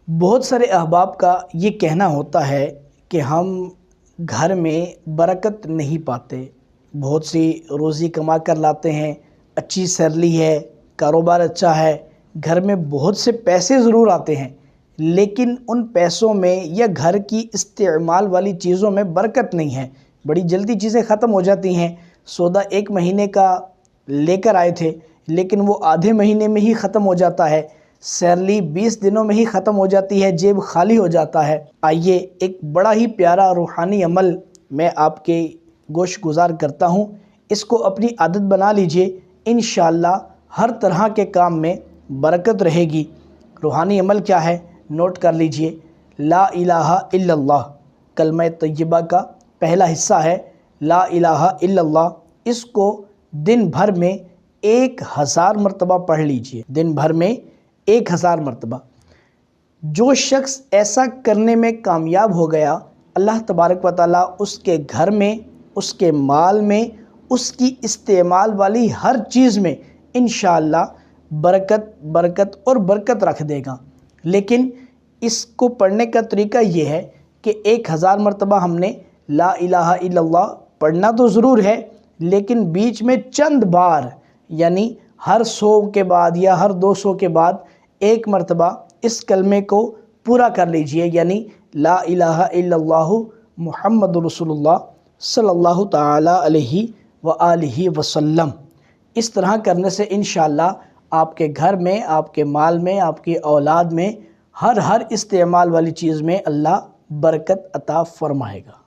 بہت سارے احباب کا یہ کہنا ہوتا ہے کہ ہم گھر میں برکت نہیں پاتے، بہت سی روزی کما کر لاتے ہیں، اچھی سیلری ہے، کاروبار اچھا ہے، گھر میں بہت سے پیسے ضرور آتے ہیں، لیکن ان پیسوں میں یا گھر کی استعمال والی چیزوں میں برکت نہیں ہے، بڑی جلدی چیزیں ختم ہو جاتی ہیں۔ سودا 1 مہینے کا لے کر آئے تھے لیکن وہ آدھے مہینے میں ہی ختم ہو جاتا ہے، سیلری 20 دنوں میں ہی ختم ہو جاتی ہے، جیب خالی ہو جاتا ہے۔ آئیے ایک بڑا ہی پیارا روحانی عمل میں آپ کے گوش گزار کرتا ہوں، اس کو اپنی عادت بنا لیجئے، انشاءاللہ ہر طرح کے کام میں برکت رہے گی۔ روحانی عمل کیا ہے نوٹ کر لیجئے، لا الہ الا اللہ کلمہ طیبہ کا پہلا حصہ ہے لا الہ الا اللہ، اس کو دن بھر میں 1000 مرتبہ پڑھ لیجئے، دن بھر میں 1000 مرتبہ۔ جو شخص ایسا کرنے میں کامیاب ہو گیا، اللہ تبارک و تعالیٰ اس کے گھر میں، اس کے مال میں، اس کی استعمال والی ہر چیز میں انشاءاللہ برکت اور برکت رکھ دے گا۔ لیکن اس کو پڑھنے کا طریقہ یہ ہے کہ 1000 مرتبہ ہم نے لا الہ الا اللہ پڑھنا تو ضرور ہے، لیکن بیچ میں چند بار یعنی ہر 100 کے بعد یا ہر 200 کے بعد 1 مرتبہ اس کلمے کو پورا کر لیجئے، یعنی لا الہ الا اللہ محمد رسول اللہ صلی اللہ تعالی علیہ وآلہ وسلم۔ اس طرح کرنے سے انشاءاللہ آپ کے گھر میں، آپ کے مال میں، آپ کی اولاد میں، ہر استعمال والی چیز میں اللہ برکت عطا فرمائے گا۔